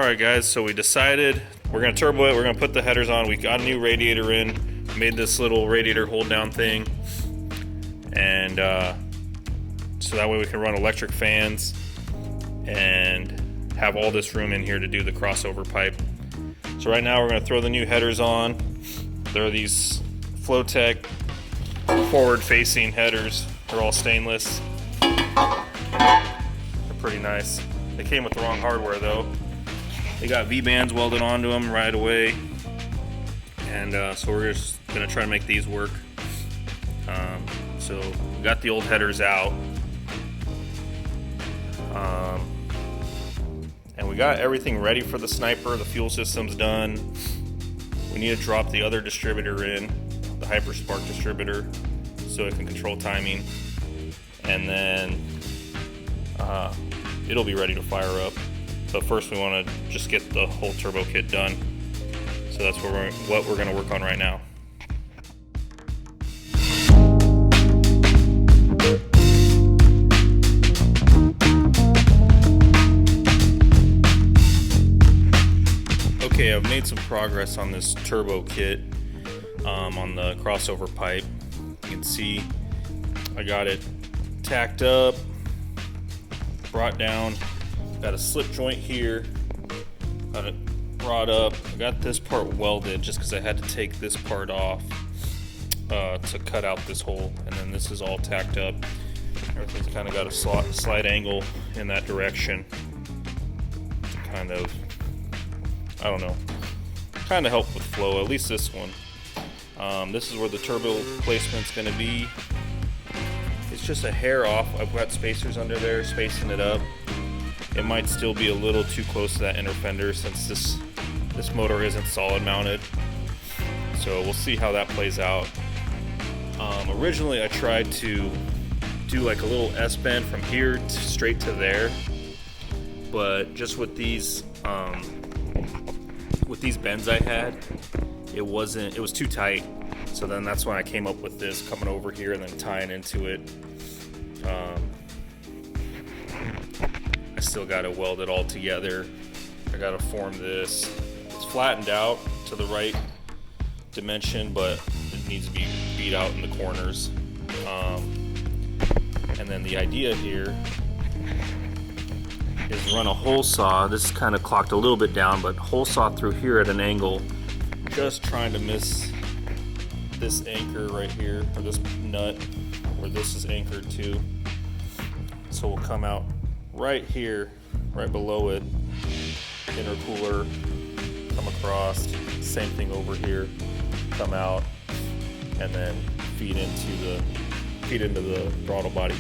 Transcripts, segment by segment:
Alright guys, so we decided we're going to turbo it, we're going to put the headers on. We got a new radiator in, made this little radiator hold down thing, and so that way we can run electric fans and have all this room in here to do the crossover pipe. So right now we're going to throw the new headers on. There are these Flowtech forward facing headers. They're all stainless. They're pretty nice. They came with the wrong hardware though. They got V-bands welded onto them right away, and so we're just gonna try to make these work. So we got the old headers out, and we got everything ready for the Sniper. The fuel system's done. We need to drop the other distributor in, the Hyperspark distributor, so it can control timing, and then it'll be ready to fire up. But first we want to just get the whole turbo kit done. So that's what we're going to work on right now. Okay, I've made some progress on this turbo kit on the crossover pipe. You can see I got it tacked up, brought down. Got a slip joint here, got it brought up. I got this part welded just because I had to take this part off to cut out this hole, and then this is all tacked up. Everything's kind of got a slight angle in that direction to kind of, I don't know, kind of help with flow, at least this one. This is where the turbo placement's going to be. It's just a hair off. I've got spacers under there spacing it up. It might still be a little too close to that inner fender since this motor isn't solid mounted. So we'll see how that plays out. Originally I tried to do like a little S-bend from here straight to there, but just with these bends I had, it was too tight. So then that's when I came up with this, coming over here and then tying into it. I still got to weld it all together. I got to form this. It's flattened out to the right dimension, but it needs to be beat out in the corners. And then the idea here is run a hole saw. This is kind of clocked a little bit down, but hole saw through here at an angle, just trying to miss this anchor right here, or this nut where this is anchored to. So we'll come out right here, right below it, intercooler, come across, same thing over here, come out, and then feed into the throttle body.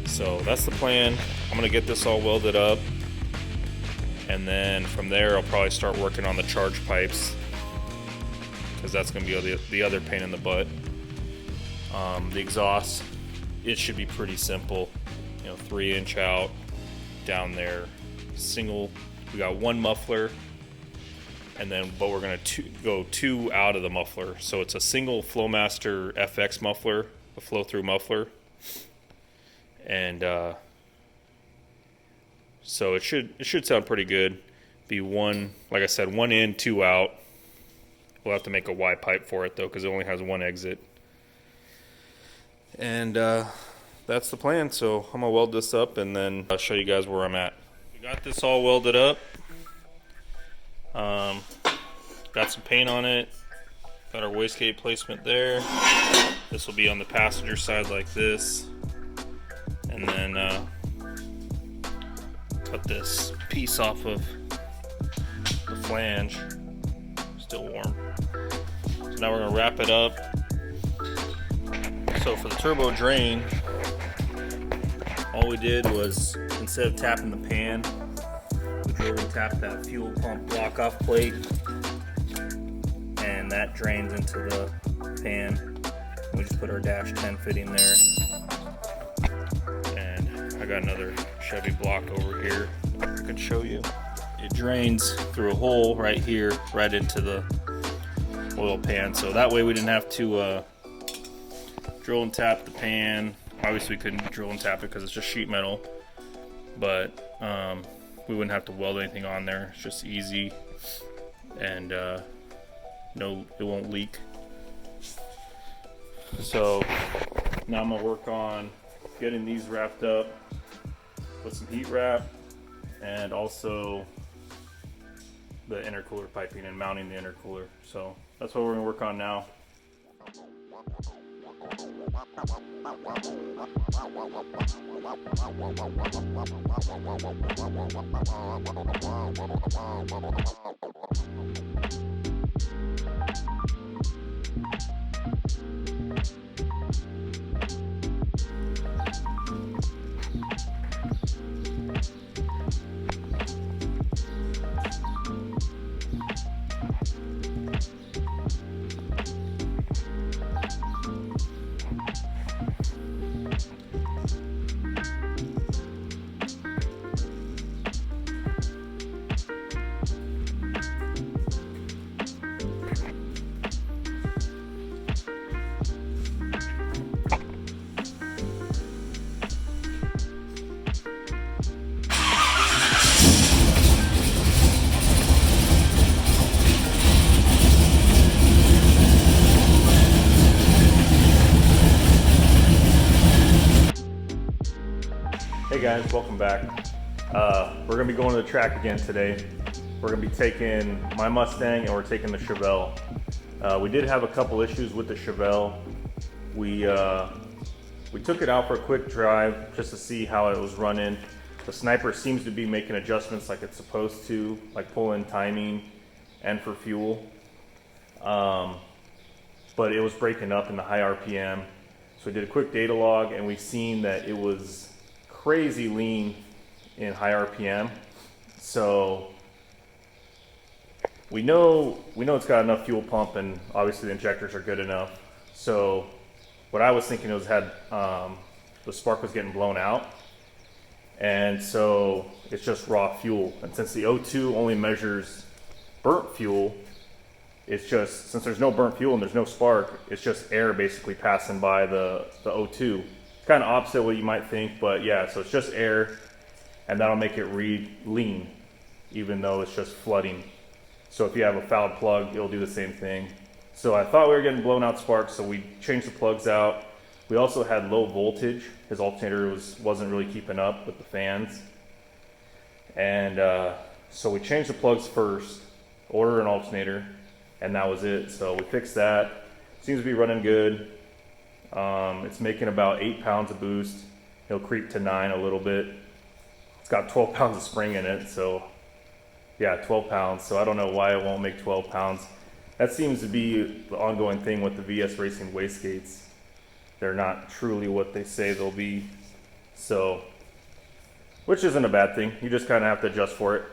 So that's the plan. I'm gonna get this all welded up, and then from there I'll probably start working on the charge pipes, because that's gonna be the other pain in the butt. The exhaust, it should be pretty simple. 3-inch out down there, single. We got one muffler, and then but we're gonna go two out of the muffler, so it's a single Flowmaster FX muffler, a flow through muffler, and so it should sound pretty good. Be one, like I said, one in, two out. We'll have to make a Y pipe for it though, because it only has one exit. And that's the plan. So I'm gonna weld this up and then I'll show you guys where I'm at. We got this all welded up. Got some paint on it. Got our wastegate placement there. This will be on the passenger side like this. And then cut this piece off of the flange. Still warm. So now we're gonna wrap it up. So for the turbo drain, all we did was, instead of tapping the pan, we drilled and tapped that fuel pump block off plate, and that drains into the pan. We just put our dash 10 fitting there, and I got another Chevy block over here I can show you. It drains through a hole right here, right into the oil pan, so that way we didn't have to drill and tap the pan. Obviously we couldn't drill and tap it because it's just sheet metal, but we wouldn't have to weld anything on there. It's just easy, and no, it won't leak. So now I'm gonna work on getting these wrapped up with some heat wrap, and also the intercooler piping and mounting the intercooler. So that's what we're gonna work on now. Hey guys, welcome back. We're gonna be going to the track again today. We're gonna be taking my Mustang and we're taking the Chevelle. We did have a couple issues with the Chevelle. We took it out for a quick drive just to see how it was running. The Sniper seems to be making adjustments like it's supposed to, like pull in timing and for fuel. But it was breaking up in the high RPM. So we did a quick data log and we've seen that it was crazy lean in high RPM. So we know it's got enough fuel pump, and obviously the injectors are good enough. So what I was thinking was the spark was getting blown out, and so it's just raw fuel. And since the O2 only measures burnt fuel, it's just, since there's no burnt fuel and there's no spark, it's just air basically passing by the O2. Kind of opposite what you might think, but yeah, so it's just air, and that'll make it read lean, even though it's just flooding. So if you have a fouled plug, it'll do the same thing. So I thought we were getting blown out sparks, so we changed the plugs out. We also had low voltage. His alternator wasn't really keeping up with the fans. And so we changed the plugs first, ordered an alternator, and that was it. So we fixed that. Seems to be running good. It's making about 8 pounds of boost. It'll creep to 9 a little bit. It's got 12 pounds of spring in it, so yeah, 12 pounds. So I don't know why it won't make 12 pounds. That seems to be the ongoing thing with the VS Racing wastegates. They're not truly what they say they'll be. So, which isn't a bad thing. You just kind of have to adjust for it.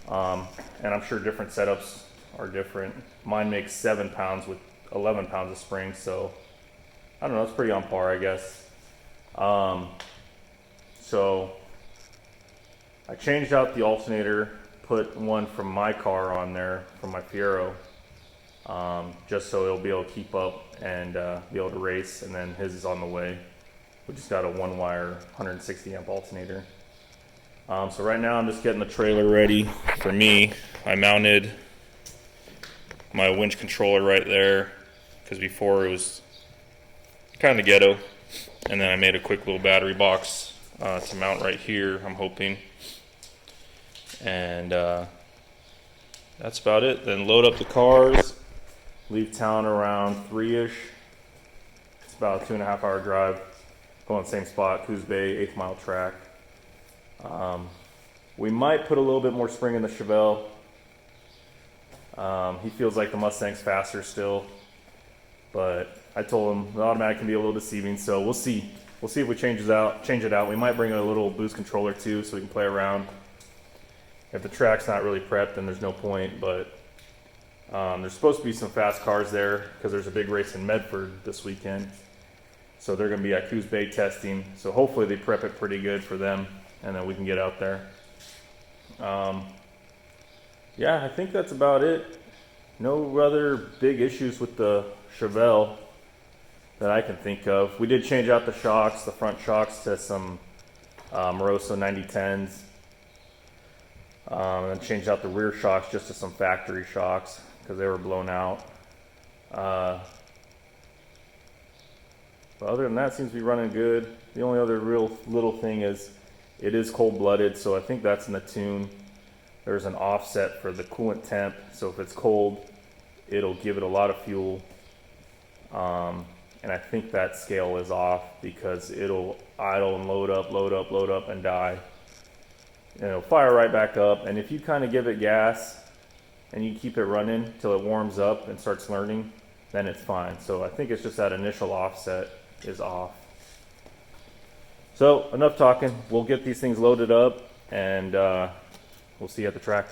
And I'm sure different setups are different. Mine makes 7 pounds with 11 pounds of spring, so I don't know, it's pretty on par, I guess. So I changed out the alternator, put one from my car on there, from my Fiero, just so it'll be able to keep up and be able to race, and then his is on the way. We just got a one wire 160 amp alternator. So right now I'm just getting the trailer ready for me. I mounted my winch controller right there, because before it was kind of ghetto, and then I made a quick little battery box to mount right here, I'm hoping, and that's about it. Then load up the cars, leave town around 3-ish. It's about a 2.5 hour drive, going the same spot, Coos Bay, 8th mile track. We might put a little bit more spring in the Chevelle. He feels like the Mustang's faster still, but I told him the automatic can be a little deceiving, so we'll see. We'll see if we change it out. We might bring a little boost controller too, so we can play around. If the track's not really prepped, then there's no point, but there's supposed to be some fast cars there because there's a big race in Medford this weekend. So they're going to be at Coos Bay testing, so hopefully they prep it pretty good for them, and then we can get out there. Yeah, I think that's about it. No other big issues with the Chevelle that I can think of. We did change out the shocks, the front shocks, to some Moroso 9010s. And changed out the rear shocks just to some factory shocks because they were blown out. But other than that, it seems to be running good. The only other real little thing is it is cold-blooded, so I think that's in the tune. There's an offset for the coolant temp, so if it's cold, it'll give it a lot of fuel. And I think that scale is off because it'll idle and load up, and die. And it'll fire right back up. And if you kind of give it gas and you keep it running till it warms up and starts learning, then it's fine. So I think it's just that initial offset is off. So enough talking. We'll get these things loaded up and we'll see you at the track.